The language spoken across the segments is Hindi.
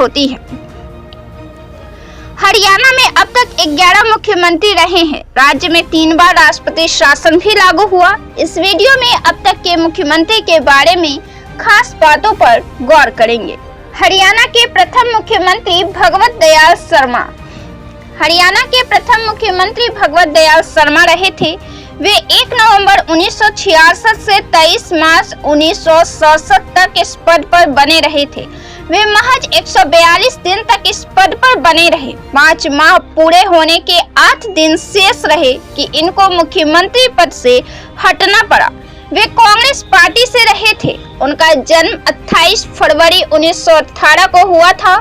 होती है। हरियाणा में अब तक 11 मुख्यमंत्री रहे हैं। राज्य में 3 बार राष्ट्रपति शासन भी लागू हुआ। इस वीडियो में अब तक के मुख्यमंत्री के बारे में खास बातों पर गौर करेंगे। हरियाणा के प्रथम मुख्यमंत्री भगवत दयाल शर्मा। हरियाणा के प्रथम मुख्यमंत्री भगवत दयाल शर्मा रहे थे। वे 1 नवंबर 1966 से 23 मार्च 1967 तक इस पद पर बने रहे थे। वे महज 142 दिन तक इस पद पर बने रहे। 5 माह पूरे होने के 8 दिन शेष रहे कि इनको मुख्यमंत्री पद से हटना पड़ा। वे कांग्रेस पार्टी से रहे थे। उनका जन्म 28 फरवरी 1918 को हुआ था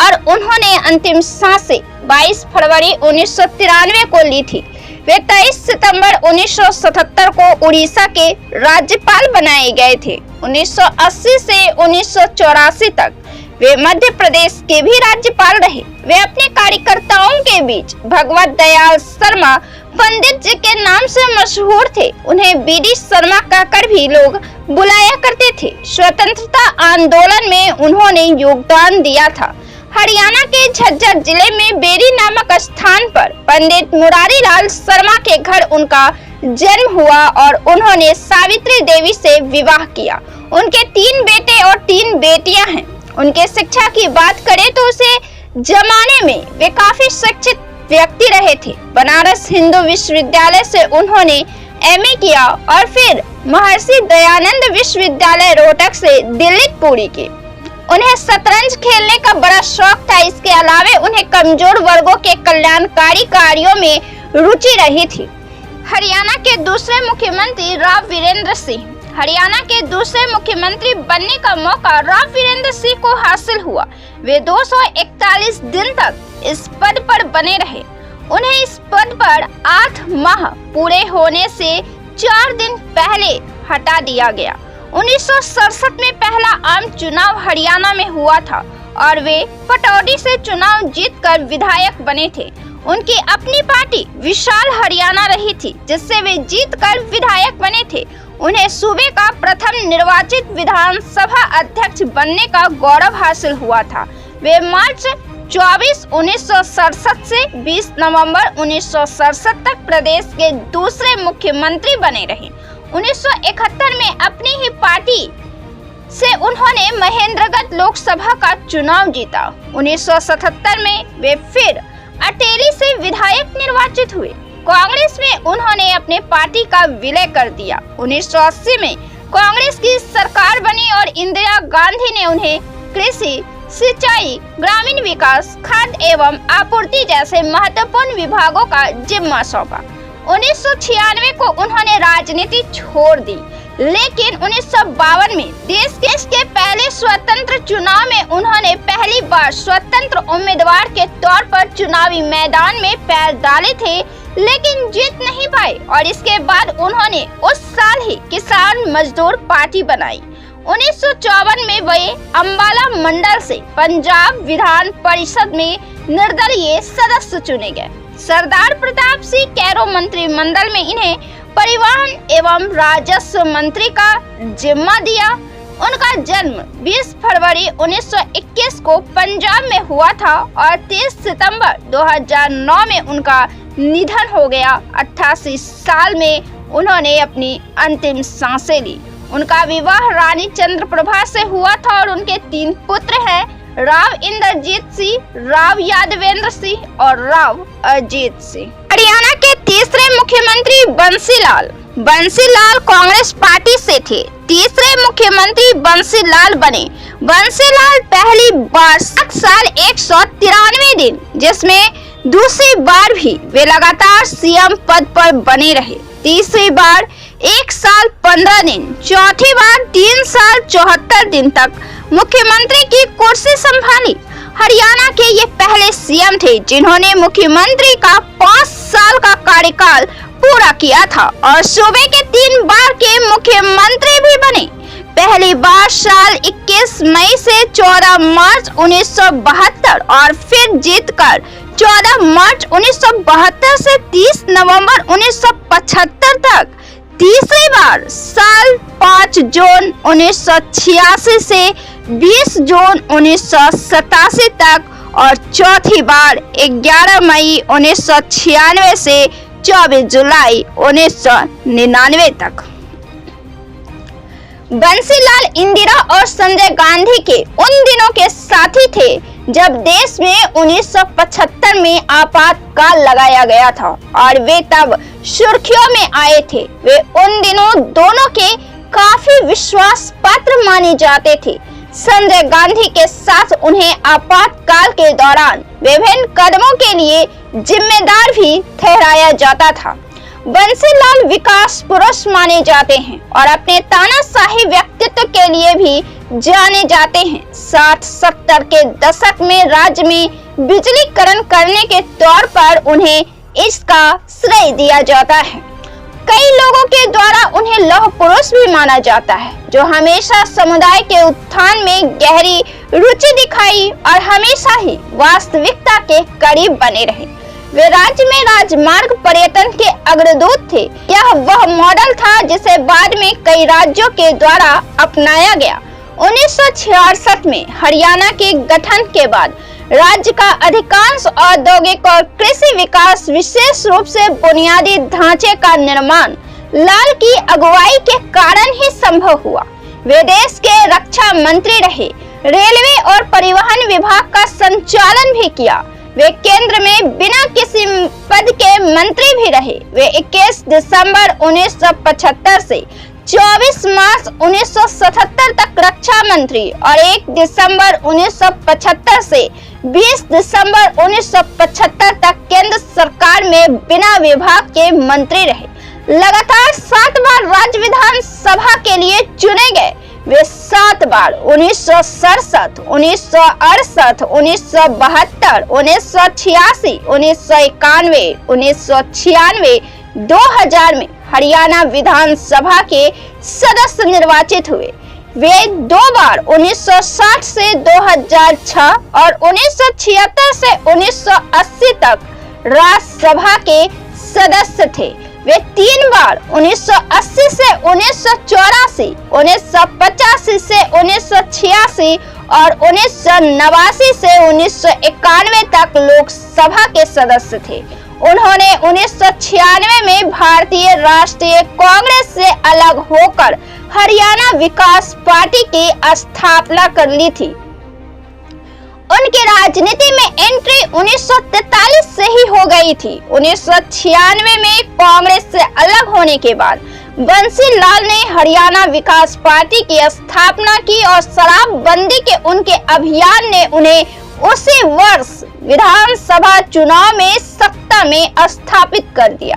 और उन्होंने अंतिम सांसें 22 फरवरी 1993 को ली थी। वे 23 सितंबर 1977 को उड़ीसा के राज्यपाल बनाए गए थे। 1980 से 1984 तक वे मध्य प्रदेश के भी राज्यपाल रहे। वे अपने कार्यकर्ताओं के बीच भगवत दयाल शर्मा पंडित जी के नाम से मशहूर थे। उन्हें बीडी शर्मा कहकर भी लोग बुलाया करते थे। स्वतंत्रता आंदोलन में उन्होंने योगदान दिया था। हरियाणा के झज्जर जिले में बेरी नामक स्थान पर पंडित मुरारी लाल शर्मा के घर उनका जन्म हुआ और उन्होंने सावित्री देवी से विवाह किया। उनके 3 बेटे और 3 बेटियां हैं। उनके शिक्षा की बात करें तो उसे जमाने में वे काफी शिक्षित व्यक्ति रहे थे। बनारस हिंदू विश्वविद्यालय से उन्होंने एमए किया और फिर महर्षि दयानंद विश्वविद्यालय रोहतक से दिल्ली पूरी की। उन्हें शतरंज खेलने का बड़ा शौक था। इसके अलावा उन्हें कमजोर वर्गों के कल्याणकारी कार्यों में रुचि रही थी। हरियाणा के दूसरे मुख्यमंत्री राव वीरेंद्र सिंह। हरियाणा के दूसरे मुख्यमंत्री बनने का मौका राव वीरेंद्र सिंह को हासिल हुआ। वे 241 दिन तक इस पद पर बने रहे। उन्हें इस पद पर 8 माह पूरे होने से 4 दिन पहले हटा दिया गया। 1967 में पहला आम चुनाव हरियाणा में हुआ था और वे पटौदी से चुनाव जीतकर विधायक बने थे। उनकी अपनी पार्टी विशाल हरियाणा रही थी, जिससे वे जीतकर विधायक बने थे। उन्हें सूबे का प्रथम निर्वाचित विधानसभा अध्यक्ष बनने का गौरव हासिल हुआ था। वे मार्च 24 1967 से 20 नवंबर 1967 तक प्रदेश के दूसरे मुख्यमंत्री बने रहे। 1971 में अपनी ही पार्टी से उन्होंने महेंद्रगढ़ लोकसभा का चुनाव जीता। 1977 में वे फिर अटेली से विधायक निर्वाचित हुए। कांग्रेस में उन्होंने अपने पार्टी का विलय कर दिया। 1980 में कांग्रेस की सरकार बनी और इंदिरा गांधी ने उन्हें कृषि, सिंचाई, ग्रामीण विकास, खाद्य एवं आपूर्ति जैसे महत्वपूर्ण विभागों का जिम्मा सौंपा। 1996 को उन्होंने राजनीति छोड़ दी, लेकिन 1952 में देश के पहले स्वतंत्र चुनाव में उन्होंने पहली बार स्वतंत्र उम्मीदवार के तौर पर चुनावी मैदान में पैर डाले थे, लेकिन जीत नहीं पाए और इसके बाद उन्होंने उस साल ही किसान मजदूर पार्टी बनाई। 1954 में वे अंबाला मंडल से पंजाब विधान परिषद में निर्दलीय सदस्य चुने गए। सरदार प्रताप सिंह कैरो मंत्रिमंडल में इन्हें परिवहन एवं राजस्व मंत्री का जिम्मा दिया। उनका जन्म 20 फरवरी 1921 को पंजाब में हुआ था और 30 सितंबर 2009 में उनका निधन हो गया। 88 साल में उन्होंने अपनी अंतिम सांसें ली। उनका विवाह रानी चंद्रप्रभा से हुआ था और उनके 3 पुत्र हैं, राव इंद्रजीत सिंह, राव यादवेंद्र सिंह और राव अजीत सिंह। हरियाणा के तीसरे मुख्यमंत्री बंसीलाल। बंसीलाल कांग्रेस पार्टी से थे। तीसरे मुख्यमंत्री बंसीलाल बने। बंसीलाल पहली बार 7 साल 193 दिन, जिसमें दूसरी बार भी वे लगातार सीएम पद पर बने रहे। तीसरी बार 1 साल 15 दिन, चौथी बार 3 साल 74 दिन तक मुख्यमंत्री की कुर्सी संभाली। हरियाणा के ये पहले सीएम थे जिन्होंने मुख्यमंत्री का 5 साल का कार्यकाल पूरा किया था और सूबे के 3 बार के मुख्यमंत्री भी बने। पहली बार साल 21 मई से 14 मार्च 1972 और फिर जीतकर 14 मार्च 1972 से 30 नवंबर 1975 तक। तीसरी बार साल 5 जून 1986 से 20 जून 1987 तक और चौथी बार 11 मई 1996 से 24 जुलाई 1999 तक। बंसीलाल इंदिरा और संजय गांधी के उन दिनों के साथी थे जब देश में 1975 में आपातकाल लगाया गया था और वे तब सुर्खियों में आए थे। वे उन दिनों दोनों के काफी विश्वास पात्र माने जाते थे। संजय गांधी के साथ उन्हें आपातकाल के दौरान विभिन्न कदमों के लिए जिम्मेदार भी ठहराया जाता था। बंसीलाल विकास पुरुष माने जाते हैं और अपने तानाशाही व्यक्तित्व के लिए भी जाने जाते हैं। 60-70 के दशक में राज्य में बिजलीकरण करने के तौर पर उन्हें इसका श्रेय दिया जाता है। कई लोगों के द्वारा उन्हें लौह पुरुष भी माना जाता है, जो हमेशा समुदाय के उत्थान में गहरी रुचि दिखाई और हमेशा ही वास्तविकता के करीब बने रहे। वे राज्य में राजमार्ग पर्यटन के अग्रदूत थे। यह वह मॉडल था जिसे बाद में कई राज्यों के द्वारा अपनाया गया। 1966 में हरियाणा के गठन के बाद राज्य का अधिकांश औद्योगिक और कृषि विकास विशेष रूप से बुनियादी ढांचे का निर्माण लाल की अगुवाई के कारण ही संभव हुआ। वे देश के रक्षा मंत्री रहे, रेलवे और परिवहन विभाग का संचालन भी किया। वे केंद्र में बिना किसी पद के मंत्री भी रहे। वे 21 दिसंबर 1975 से 24 मार्च 1977 तक रक्षा मंत्री और 1 दिसंबर 1975 से 20 दिसंबर 1975 तक केंद्र सरकार में बिना विभाग के मंत्री रहे। लगातार 7 बार राज्य विधानसभा के लिए चुने गए। वे 7 बार 1967, 1968, 1972, 1986, 1991, 1996, 2000 में हरियाणा विधानसभा के सदस्य निर्वाचित हुए। वे 2 बार 1960 से 2006 और 1976 से 1980 तक राज्यसभा के सदस्य थे। वे 3 बार 1980 से 1984, 1985 से 1986 और 1989 से 1991 तक लोकसभा के सदस्य थे। उन्होंने 1996 में भारतीय राष्ट्रीय कांग्रेस से अलग होकर हरियाणा विकास पार्टी की स्थापना कर ली थी। उनकी राजनीति में एंट्री 1943 से ही हो गई थी। 1996 में कांग्रेस से अलग होने के बाद बंसीलाल ने हरियाणा विकास पार्टी की स्थापना की और शराबबंदी के उनके अभियान ने उन्हें उसी वर्ष विधानसभा चुनाव में सत्ता में स्थापित कर दिया।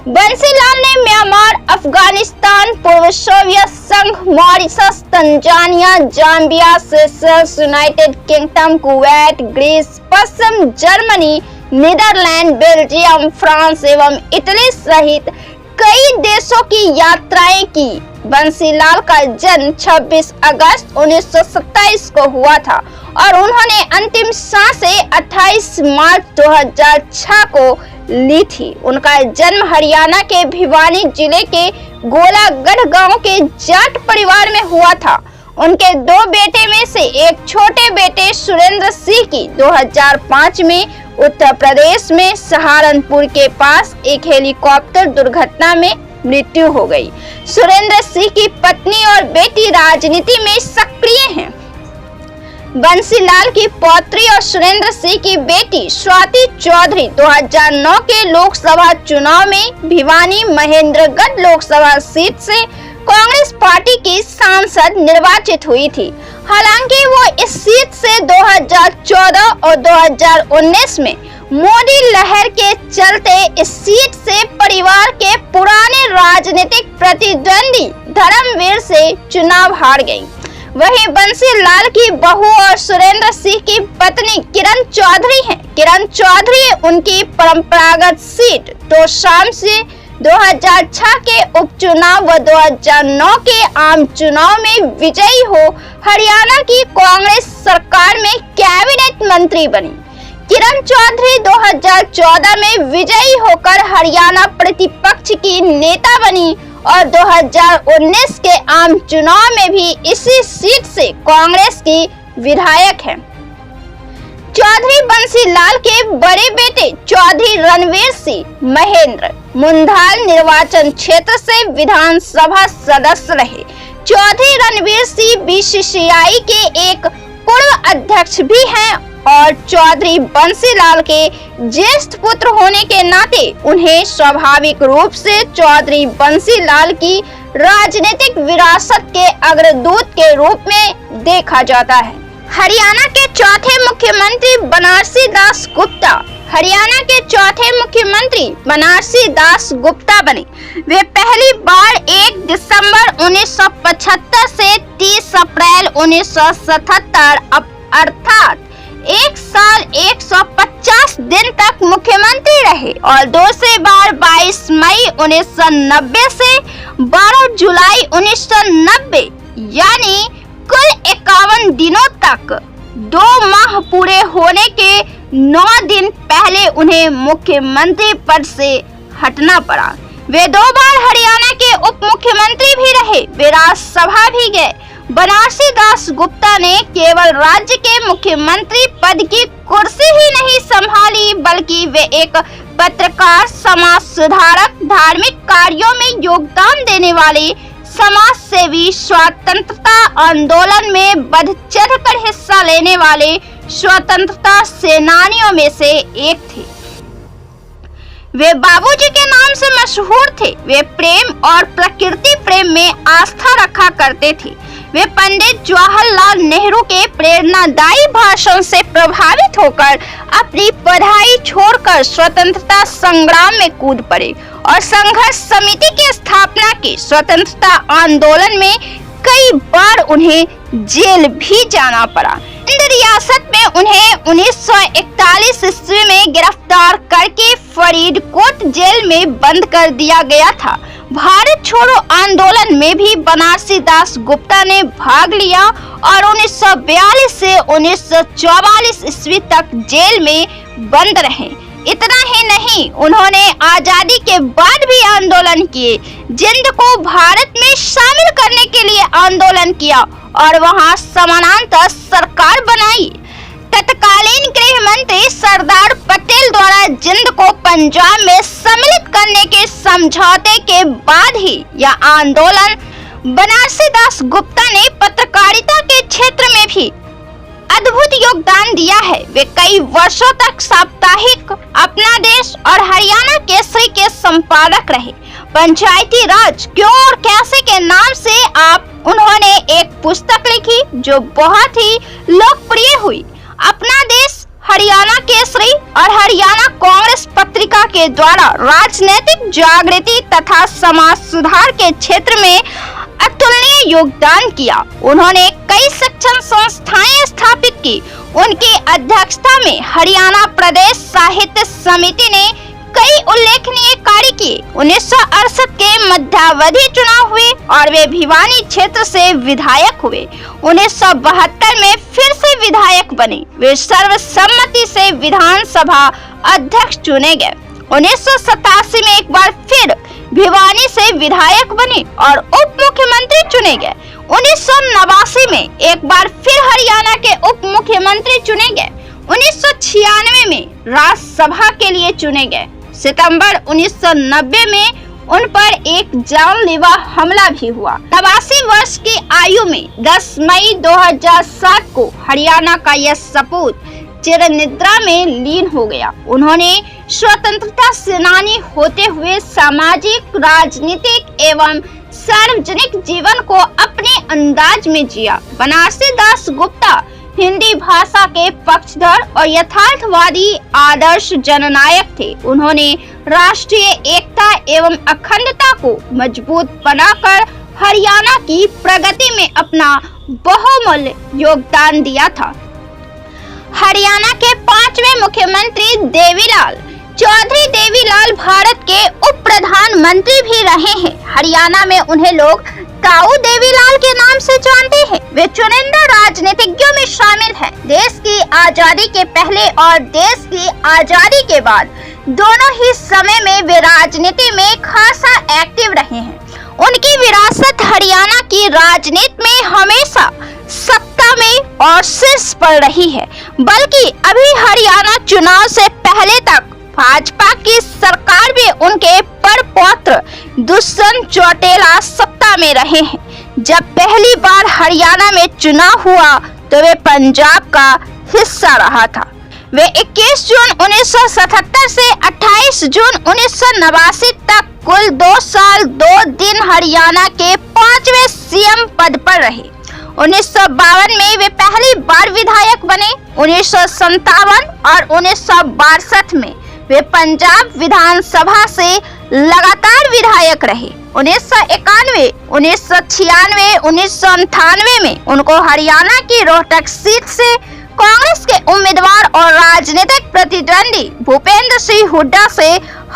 बंसीलाल ने म्यांमार, अफगानिस्तान, पूर्व सोवियत संघ, Mauritius, Tanzania, Zambia, Seychelles, United Kingdom, Kuwait, Greece, पश्चिम जर्मनी, नीदरलैंड, बेल्जियम, फ्रांस एवं इटली सहित कई देशों की यात्राएं की। बंसीलाल का जन्म 26 अगस्त 1927 को हुआ था और उन्होंने अंतिम सांसें 28 मार्च 2006 को ली थी। उनका जन्म हरियाणा के भिवानी जिले के गोलागढ़ गांव के जाट परिवार में हुआ था। उनके 2 बेटे में से एक छोटे बेटे सुरेंद्र सिंह की 2005 में उत्तर प्रदेश में सहारनपुर के पास एक हेलीकॉप्टर दुर्घटना में मृत्यु हो गई। सुरेंद्र सिंह की पत्नी और बेटी राजनीति में सक्रिय हैं। बंसीलाल की पौत्री और सुरेंद्र सिंह की बेटी स्वाति चौधरी 2009 के लोकसभा चुनाव में भिवानी महेंद्रगढ़ लोकसभा सीट से कांग्रेस पार्टी की सांसद निर्वाचित हुई थी। हालांकि वो इस सीट से 2014 और 2019 में मोदी लहर के चलते इस सीट से परिवार के पुराने राजनीतिक प्रतिद्वंदी धर्मवीर से चुनाव हार गई। वहीं बंसीलाल की बहू और सुरेंद्र सिंह की पत्नी किरण चौधरी हैं। किरण चौधरी उनकी परंपरागत सीट तोशाम से 2006 के उपचुनाव व 2009 के आम चुनाव में विजयी हो हरियाणा की कांग्रेस सरकार में कैबिनेट मंत्री बनी। किरण चौधरी 2014 में विजयी होकर हरियाणा प्रतिपक्ष की नेता बनी और 2019 के आम चुनाव में भी इसी सीट से कांग्रेस की विधायक हैं। चौधरी बंसी लाल के बड़े बेटे चौधरी रणवीर सिंह महेंद्र मुंद्राल निर्वाचन क्षेत्र से विधानसभा सदस्य रहे। चौधरी रणवीर सिंह बीसीसीआई के एक पूर्व अध्यक्ष भी हैं और चौधरी बंसी लाल के ज्येष्ठ पुत्र होने के नाते उन्हें स्वाभाविक रूप से चौधरी बंसी लाल की राजनीतिक विरासत के अग्रदूत के रूप में देखा जाता है। हरियाणा के चौथे मुख्यमंत्री बनारसी दास गुप्ता हरियाणा के चौथे मुख्यमंत्री बनारसी दास गुप्ता बने। वे पहली बार 1 दिसंबर 1975 से 30 अप्रैल 1977 अर्थात 1 साल 150 दिन तक मुख्यमंत्री रहे और दूसरी बार 22 मई 1990 से 12 जुलाई 1990 यानी कुल 51 दिनों तक 2 माह पूरे होने के 9 दिन पहले उन्हें मुख्यमंत्री पद से हटना पड़ा। वे 2 बार हरियाणा के उप मुख्यमंत्री भी रहे। वे राज्यसभा भी गए। बनारसी दास गुप्ता ने केवल राज्य के मुख्यमंत्री पद की कुर्सी ही नहीं संभाली बल्कि वे एक पत्रकार, समाज सुधारक, धार्मिक कार्यों में योगदान देने वाले समाज सेवी, स्वतंत्रता आंदोलन में बढ़ चढ़कर हिस्सा लेने वाले स्वतंत्रता सेनानियों में से एक थे। वे बाबूजी के नाम से मशहूर थे। वे प्रेम और प्रकृति प्रेम में आस्था रखा करते थे। वे पंडित जवाहरलाल नेहरू के प्रेरणादायी भाषण से प्रभावित होकर अपनी पढ़ाई छोड़कर स्वतंत्रता संग्राम में कूद पड़े और संघर्ष समिति की स्थापना की। स्वतंत्रता आंदोलन में कई बार उन्हें जेल भी जाना पड़ा। सिंध रियासत में उन्हें 1941 ईस्वी में गिरफ्तार करके फरीदकोट जेल में बंद कर दिया गया था। भारत छोड़ो आंदोलन में भी बनारसी दास गुप्ता ने भाग लिया और 1942 से 1944 ईस्वी तक जेल में बंद रहे। इतना ही नहीं, उन्होंने आजादी के बाद भी आंदोलन किए। जिंद को भारत में शामिल करने के लिए आंदोलन किया और वहां समानांतर सरकार बनाई। तत्कालीन गृह मंत्री सरदार पटेल द्वारा जिंद को पंजाब में सम्मिलित करने के समझौते के बाद ही यह आंदोलन। बनारसी दास गुप्ता ने पत्रकारिता के क्षेत्र में भी अद्भुत योगदान दिया है। वे कई वर्षों तक साप्ताहिक अपना देश और हरियाणा केसरी के संपादक रहे। पंचायती राज क्यों और कैसे के नाम से उन्होंने एक पुस्तक लिखी जो बहुत ही लोकप्रिय हुई। अपना देश, हरियाणा केसरी और हरियाणा कांग्रेस पत्रिका के द्वारा राजनीतिक जागृति तथा समाज सुधार के क्षेत्र में अतुलनीय योगदान किया। उन्होंने कई शिक्षण संस्थाएं स्थापित की। उनकी अध्यक्षता में हरियाणा प्रदेश साहित्य समिति ने कई उल्लेखनीय कार्य किए। 1968 के मध्यावधि चुनाव हुए और वे भिवानी क्षेत्र से विधायक हुए। 1972 में फिर से विधायक बने। वे सर्वसम्मति से विधानसभा अध्यक्ष चुने गए। 1987 में एक बार फिर भिवानी से विधायक बने और उप मुख्यमंत्री चुने गए। 1989 में एक बार फिर हरियाणा के उप मुख्यमंत्री चुने गए। 1996 में राज्यसभा के लिए चुने गए। सितंबर 1990 में उन पर एक जानलेवा हमला भी हुआ। 89 वर्ष की आयु में 10 मई 2007 को हरियाणा का यह सपूत चिरनिद्रा में लीन हो गया। उन्होंने स्वतंत्रता सेनानी होते हुए सामाजिक, राजनीतिक एवं सार्वजनिक जीवन को अपने अंदाज में जिया। बनारसी दास गुप्ता हिंदी भाषा के पक्षधर और यथार्थवादी आदर्श जननायक थे। उन्होंने राष्ट्रीय एकता एवं अखंडता को मजबूत बनाकर हरियाणा की प्रगति में अपना बहुमूल्य योगदान दिया था। हरियाणा के 5वें मुख्यमंत्री देवीलाल चौधरी देवीलाल भारत के उप प्रधानमंत्री भी रहे हैं। हरियाणा में उन्हें लोग ताऊ देवीलाल के नाम से जानते हैं। वे चुनिंदा राजनीतिज्ञों में शामिल हैं। देश की आजादी के पहले और देश की आजादी के बाद दोनों ही समय में वे राजनीति में खासा एक्टिव रहे हैं। उनकी विरासत हरियाणा की राजनीति में हमेशा सत्ता में और शीर्ष पर रही है, बल्कि अभी हरियाणा चुनाव से पहले तक भाजपा की सरकार में उनके परपौत्र दुष्यंत चौटाला सत्ता में रहे हैं। जब पहली बार हरियाणा में चुनाव हुआ तो वे पंजाब का हिस्सा रहा था। वे 21 जून 1977 से 28 जून 1989 तक कुल 2 साल 2 दिन हरियाणा के 5वें सीएम पद पर रहे। 1952 में वे पहली बार विधायक बने। 1957 और 1962 में वे पंजाब विधानसभा से लगातार विधायक रहे। 1991, 1996, 1998 में उनको हरियाणा की रोहतक सीट से कांग्रेस के उम्मीदवार और राजनीतिक प्रतिद्वंदी भूपेंद्र सिंह हुड्डा से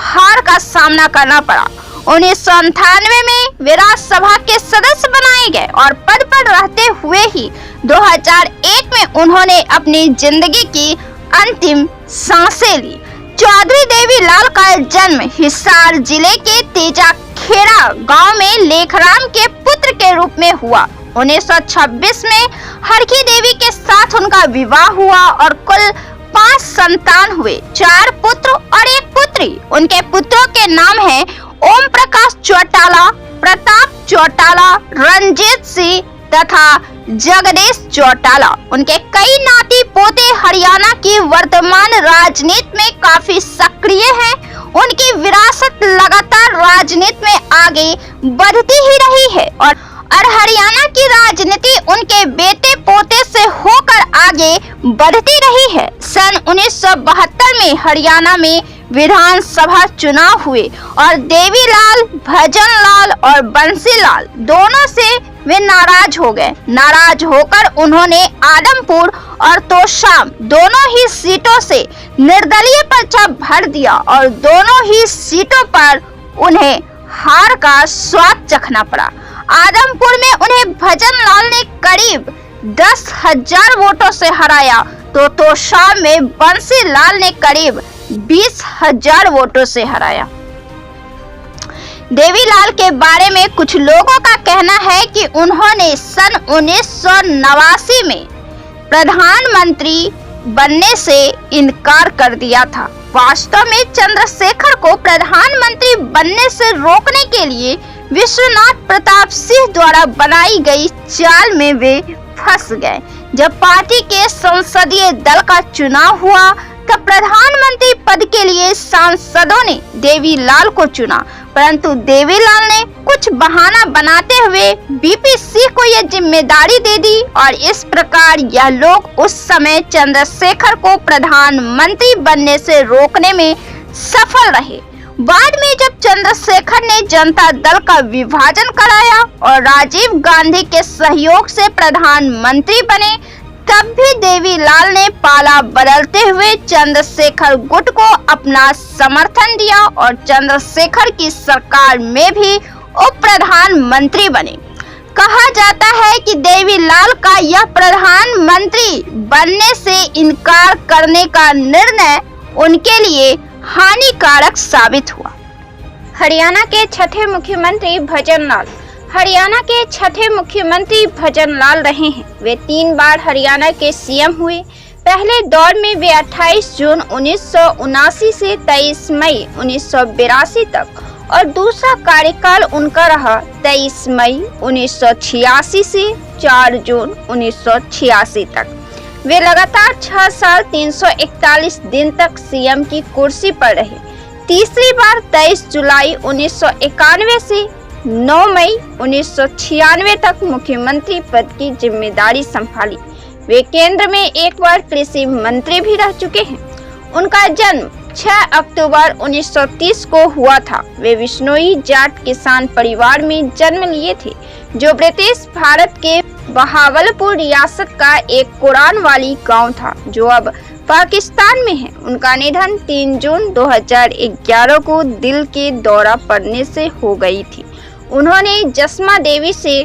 हार का सामना करना पड़ा। 1998 में वे राज्यसभा के सदस्य बनाए गए और पद पर रहते हुए ही 2001 में उन्होंने अपनी जिंदगी की अंतिम सांसें ली। चौधरी देवीलाल का जन्म हिसार जिले के तेजाखेड़ा गांव में लेखराम के पुत्र के रूप में हुआ। 1926 में हरखी देवी के साथ उनका विवाह हुआ और कुल 5 संतान हुए, 4 पुत्र और 1 पुत्री। उनके पुत्रों के नाम हैं ओम प्रकाश चौटाला, प्रताप चौटाला, रंजीत सिंह तथा जगदीश चौटाला। उनके कई नाती पोते हरियाणा की वर्तमान राजनीति में काफी सक्रिय हैं। उनकी विरासत लगातार राजनीति में आगे बढ़ती ही रही है और हरियाणा की राजनीति उनके बेटे पोते से होकर आगे बढ़ती रही है। सन 1972 में हरियाणा में विधानसभा चुनाव हुए और देवीलाल, भजनलाल और बंसीलाल दोनों से वे नाराज हो गए। नाराज होकर उन्होंने आदमपुर और तोशाम दोनों ही सीटों से निर्दलीय पर्चा भर दिया और दोनों ही सीटों पर उन्हें हार का स्वाद चखना पड़ा। आदमपुर में उन्हें भजनलाल ने करीब 10,000 वोटों से हराया तो तोशाम में बंसीलाल ने करीब 20,000 वोटों से हराया। देवीलाल के बारे में कुछ लोगों का कहना है कि उन्होंने सन 1989 में प्रधानमंत्री बनने से इनकार कर दिया था। वास्तव में चंद्रशेखर को प्रधानमंत्री बनने से रोकने के लिए विश्वनाथ प्रताप सिंह द्वारा बनाई गई चाल में वे फंस गए। जब पार्टी के संसदीय दल का चुनाव हुआ तब प्रधानमंत्री पद के लिए सांसदों ने देवीलाल को चुना, परंतु देवीलाल ने कुछ बहाना बनाते हुए बीपी सिंह को यह जिम्मेदारी दे दी और इस प्रकार यह लोग उस समय चंद्रशेखर को प्रधानमंत्री बनने से रोकने में सफल रहे। बाद में जब चंद्रशेखर ने जनता दल का विभाजन कराया और राजीव गांधी के सहयोग से प्रधानमंत्री बने, तब भी देवीलाल ने पाला बदलते हुए चंद्रशेखर गुट को अपना समर्थन दिया और चंद्रशेखर की सरकार में भी उप प्रधानमंत्री बने। कहा जाता है कि देवीलाल का यह प्रधानमंत्री बनने से इनकार करने का निर्णय उनके लिए हानिकारक साबित हुआ। हरियाणा के छठे मुख्यमंत्री भजनलाल हरियाणा के छठे मुख्यमंत्री भजनलाल रहे हैं। वे 3 बार हरियाणा के सीएम हुए। पहले दौर में वे 28 जून 1979 से 23 मई 1982 तक और दूसरा कार्यकाल उनका रहा 23 मई 1986 से 4 जून 1986 तक। वे लगातार 6 साल 341 दिन तक सीएम की कुर्सी पर रहे। तीसरी बार 23 जुलाई 1991 से 9 मई 1996 तक मुख्यमंत्री पद की जिम्मेदारी संभाली। वे केंद्र में एक बार कृषि मंत्री भी रह चुके हैं। उनका जन्म 6 अक्टूबर 1930 को हुआ था। वे बिश्नोई जाट किसान परिवार में जन्म लिए थे, जो ब्रिटिश भारत के बहावलपुर रियासत का एक कुरानवाली गांव था, जो अब पाकिस्तान में है। उनका निधन 3 जून 2011 को दिल के दौरा पड़ने से हो गई थी। उन्होंने जसमा देवी से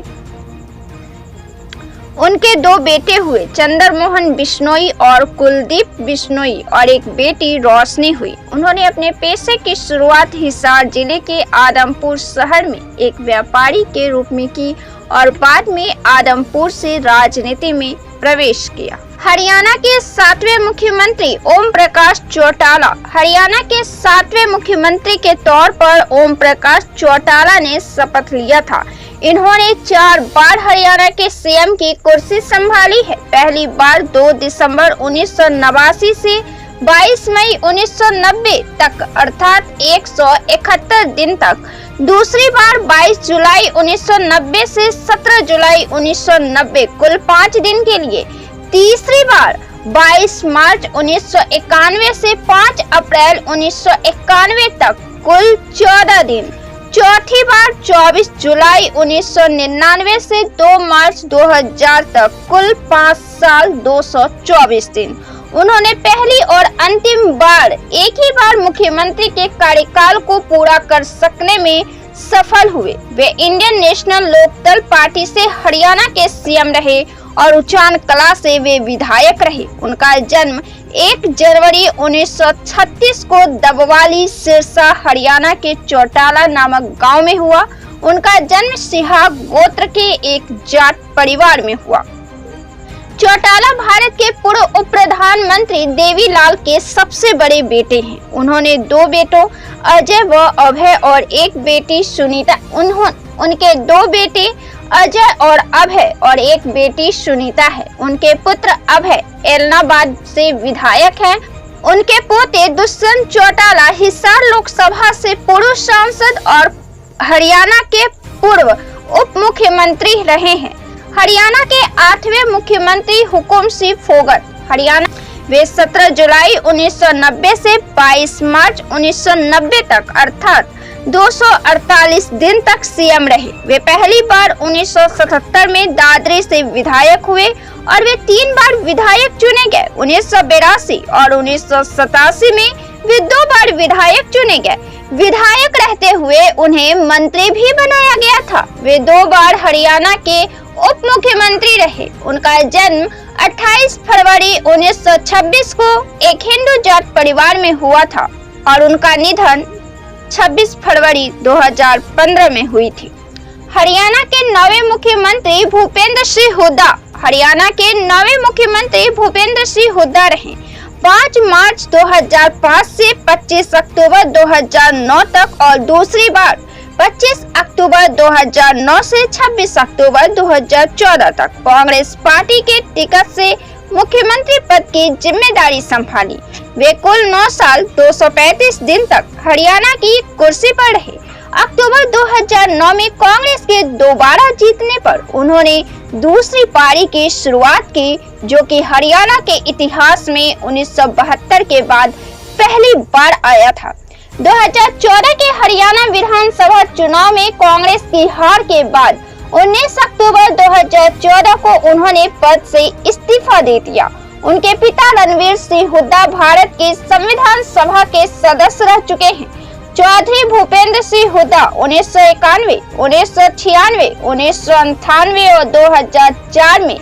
उनके 2 बेटे हुए, चंद्रमोहन बिश्नोई और कुलदीप बिश्नोई, और एक बेटी रोशनी हुई। उन्होंने अपने पेशे की शुरुआत हिसार जिले के आदमपुर शहर में एक व्यापारी के रूप में की और बाद में आदमपुर से राजनीति में प्रवेश किया। हरियाणा के 7वें मुख्यमंत्री ओम प्रकाश चौटाला। हरियाणा के 7वें मुख्यमंत्री के तौर पर ओम प्रकाश चौटाला ने शपथ लिया था। इन्होंने 4 बार हरियाणा के सीएम की कुर्सी संभाली है। पहली बार 2 दिसंबर 1989 से 22 मई 1990 तक अर्थात 171 दिन तक। दूसरी बार 22 जुलाई 1990 से 17 जुलाई 1990 कुल 5 दिन के लिए। तीसरी बार 22 मार्च 1991 से 5 अप्रैल 1991 तक कुल 14 दिन। चौथी बार 24 जुलाई 1999 से 2 मार्च 2000 तक कुल 5 साल 224 दिन। उन्होंने पहली और अंतिम बार एक ही बार मुख्यमंत्री के कार्यकाल को पूरा कर सकने में सफल हुए। वे इंडियन नेशनल लोकदल पार्टी से हरियाणा के सीएम रहे और उचान कला से वे विधायक रहे। उनका जन्म 1 जनवरी 1936 को दबवाली सिरसा हरियाणा के चौटाला नामक गांव में हुआ। उनका जन्म सिहा गोत्र के एक जाट परिवार में हुआ। चौटाला भारत के पूर्व उप प्रधानमंत्री देवीलाल के सबसे बड़े बेटे हैं। उन्होंने 2 बेटों अजय व अभय और एक बेटी सुनीता। उनके 2 बेटे अजय और अभय और एक बेटी सुनीता है। उनके पुत्र अभय एलनाबाद से विधायक हैं। उनके पोते दुष्यंत चौटाला हिसार लोकसभा से पूर्व सांसद और हरियाणा के पूर्व उप मुख्यमंत्री रहे हैं। हरियाणा के 8वें मुख्यमंत्री हुकुम सिंह फोगट। हरियाणा वे 17 जुलाई 1990 से 22 मार्च 1990 तक अर्थात 248 दिन तक सीएम रहे। वे पहली बार 1977 में दादरी से विधायक हुए और वे 3 बार विधायक चुने गए। 1982 और 1987 में वे 2 बार विधायक चुने गए। विधायक रहते हुए उन्हें मंत्री भी बनाया गया था। वे 2 बार हरियाणा के उप मुख्यमंत्री रहे। उनका जन्म 28 फरवरी 1926 को एक हिंदू जाट परिवार में हुआ था और उनका निधन 26 फरवरी 2015 में हुई थी। हरियाणा के 9वें मुख्यमंत्री भूपेंद्र सिंह हुड्डा। हरियाणा के 9वें मुख्यमंत्री भूपेंद्र सिंह हुड्डा रहे। 5 मार्च 2005 से 25 अक्टूबर 2009 तक और दूसरी बार 25 अक्टूबर 2009 से 26 अक्टूबर 2014 तक कांग्रेस पार्टी के टिकट से मुख्यमंत्री पद की जिम्मेदारी संभाली। वे कुल 9 साल 235 दिन तक हरियाणा की कुर्सी पर रहे। अक्टूबर 2009 में कांग्रेस के दोबारा जीतने पर उन्होंने दूसरी पारी की शुरुआत की, जो कि हरियाणा के इतिहास में 1972 के बाद पहली बार आया था। 2014 के हरियाणा विधानसभा चुनाव में कांग्रेस की हार के बाद 19 अक्टूबर 2014 को उन्होंने पद से इस्तीफा दे दिया। उनके पिता रणवीर सिंह हुड्डा भारत की संविधान सभा के सदस्य रह चुके हैं। चौधरी भूपेंद्र सिंह हुड्डा 1991, 1996, 1998 और 2004 में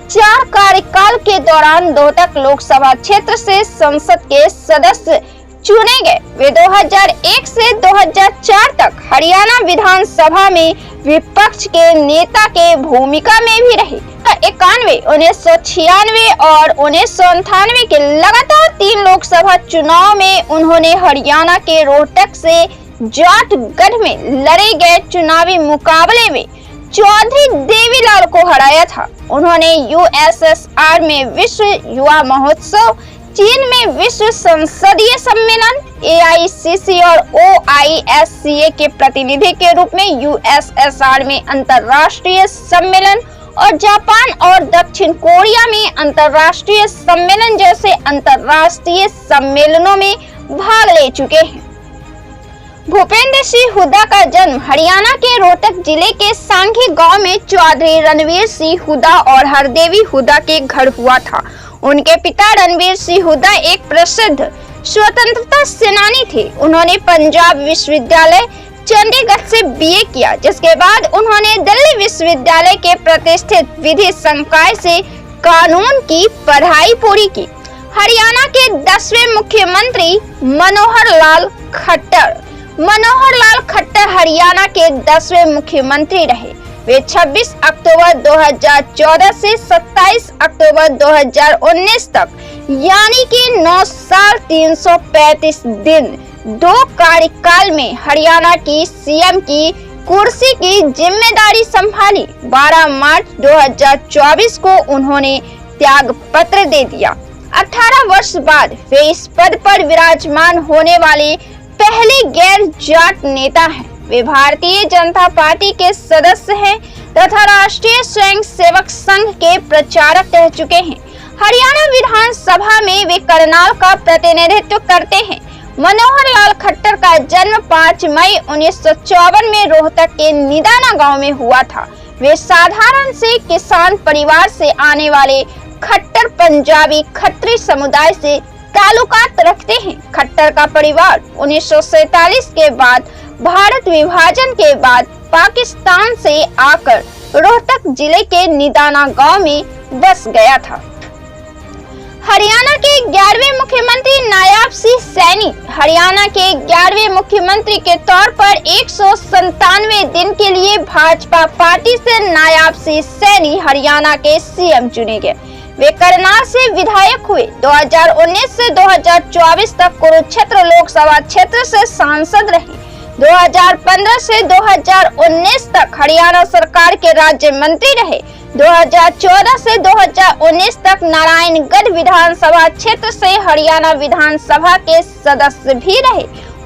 4 कार्यकाल के दौरान रोहतक लोकसभा क्षेत्र से संसद के सदस्य चुने गए। वे 2001 से 2004 तक हरियाणा विधानसभा में विपक्ष के नेता के भूमिका में भी रहे। 91, 1996 और 1998 के लगातार 3 लोकसभा चुनाव में उन्होंने हरियाणा के रोहतक से जाटगढ़ में लड़े गए चुनावी मुकाबले में चौधरी देवीलाल को हराया था। उन्होंने यूएसएसआर में विश्व युवा महोत्सव, चीन में विश्व संसदीय सम्मेलन, AICC और OISCA के प्रतिनिधि के रूप में यूएसएसआर में अंतर्राष्ट्रीय सम्मेलन और जापान और दक्षिण कोरिया में अंतर्राष्ट्रीय सम्मेलन जैसे अंतर्राष्ट्रीय सम्मेलनों में भाग ले चुके हैं। भूपेंद्र सिंह हुड्डा का जन्म हरियाणा के रोहतक जिले के सांघी गांव में चौधरी रणवीर सिंह हुड्डा और हरदेवी हुड्डा के घर हुआ था। उनके पिता रणवीर सिंह हुड्डा एक प्रसिद्ध स्वतंत्रता सेनानी थे। उन्होंने पंजाब विश्वविद्यालय, चंडीगढ़ से बीए किया, जिसके बाद उन्होंने दिल्ली विश्वविद्यालय के प्रतिष्ठित विधि संकाय से कानून की पढ़ाई पूरी की। हरियाणा के 10वें मुख्यमंत्री मनोहर लाल खट्टर हरियाणा के 10वें मुख्यमंत्री रहे। वे 26 अक्टूबर 2014 से 27 अक्टूबर 2019 तक यानी कि 9 साल 335 दिन 2 कार्यकाल में हरियाणा की सीएम की कुर्सी की जिम्मेदारी संभाली। 12 मार्च 2024 को उन्होंने त्याग पत्र दे दिया। 18 वर्ष बाद वे इस पद पर विराजमान होने वाले पहले गैर जाट नेता हैं। वे भारतीय जनता पार्टी के सदस्य हैं तथा राष्ट्रीय स्वयंसेवक संघ के प्रचारक रह चुके हैं। हरियाणा विधानसभा में वे करनाल का प्रतिनिधित्व करते हैं। मनोहर लाल खट्टर का जन्म 5 मई 1954 में रोहतक के निदाना गांव में हुआ था। वे साधारण से किसान परिवार से आने वाले खट्टर पंजाबी खत्री समुदाय से ताल्लुकात रखते हैं। खट्टर का परिवार 1947 के बाद भारत विभाजन के बाद पाकिस्तान से आकर रोहतक जिले के निदाना गांव में बस गया था। हरियाणा के 11वें मुख्यमंत्री नायाब सिंह सैनी हरियाणा के 11वें मुख्यमंत्री के तौर पर 197 दिन के लिए भाजपा पार्टी से नायाब सिंह सैनी हरियाणा के सीएम चुने गए। वे करनाल से विधायक हुए। 2019 से 2024 तक कुरुक्षेत्र लोकसभा क्षेत्र से सांसद रहे। 2015 से 2019 तक हरियाणा सरकार के राज्य मंत्री रहे। 2014 से 2019 तक नारायणगढ़ विधानसभा क्षेत्र से हरियाणा विधानसभा के सदस्य भी रहे।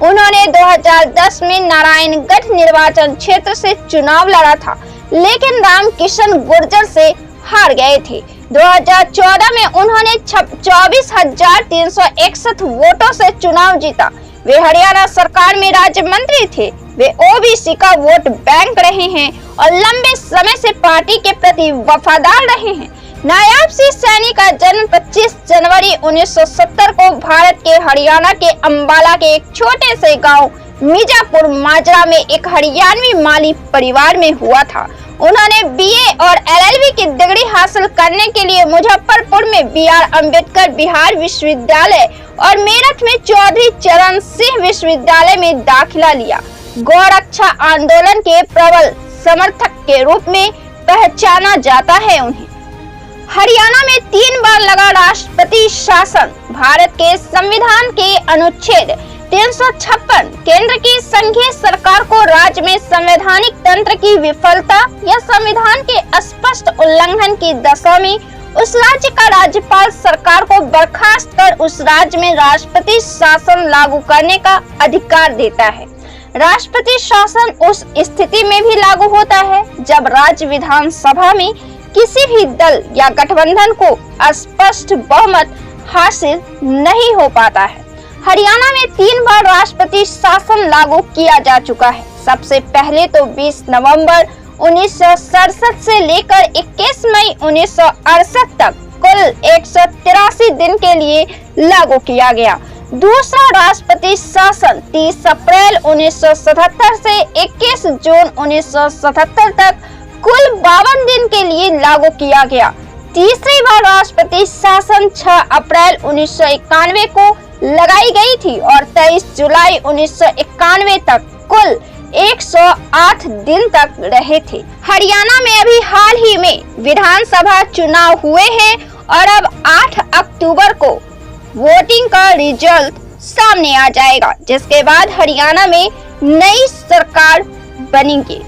उन्होंने 2010 में नारायणगढ़ निर्वाचन क्षेत्र से चुनाव लड़ा था, लेकिन रामकिशन गुर्जर से हार गए थे। 2014 में उन्होंने 24,361 वोटों से चुनाव जीता। वे हरियाणा सरकार में राज्य मंत्री थे। वे ओबीसी का वोट बैंक रहे हैं और लंबे समय से पार्टी के प्रति वफादार रहे हैं। नायाब सिंह सैनी का जन्म 25 जनवरी 1970 को भारत के हरियाणा के अंबाला के एक छोटे से गांव मिर्जापुर माजरा में एक हरियाणवी माली परिवार में हुआ था। उन्होंने बीए और एलएलबी की डिग्री हासिल करने के लिए मुजफ्फरपुर में बीआर अंबेडकर बिहार विश्वविद्यालय और मेरठ में चौधरी चरण सिंह विश्वविद्यालय में दाखिला लिया। गौरक्षा आंदोलन के प्रबल समर्थक के रूप में पहचाना जाता है उन्हें। हरियाणा में 3 बार लगा राष्ट्रपति शासन। भारत के संविधान के अनुच्छेद 356 केंद्र की संघीय सरकार को राज्य में संवैधानिक तंत्र की विफलता या संविधान के स्पष्ट उल्लंघन की दशा में उस राज्य का राज्यपाल सरकार को बर्खास्त कर उस राज्य में राष्ट्रपति शासन लागू करने का अधिकार देता है। राष्ट्रपति शासन उस स्थिति में भी लागू होता है जब राज्य विधानसभा में किसी भी दल या गठबंधन को स्पष्ट बहुमत हासिल नहीं हो पाता है। हरियाणा में 3 बार राष्ट्रपति शासन लागू किया जा चुका है। सबसे पहले तो 20 नवंबर 1967 से लेकर 21 मई 1968 तक कुल 183 दिन के लिए लागू किया गया। दूसरा राष्ट्रपति शासन 30 अप्रैल 1977 से 21 जून 1977 तक कुल 52 दिन के लिए लागू किया गया। तीसरी बार राष्ट्रपति शासन 6 अप्रैल 1991 को लगाई गई थी और 23 जुलाई 1991 तक कुल 108 दिन तक रहे थे। हरियाणा में अभी हाल ही में विधानसभा चुनाव हुए हैं और अब 8 अक्टूबर को वोटिंग का रिजल्ट सामने आ जाएगा, जिसके बाद हरियाणा में नई सरकार बनेगी।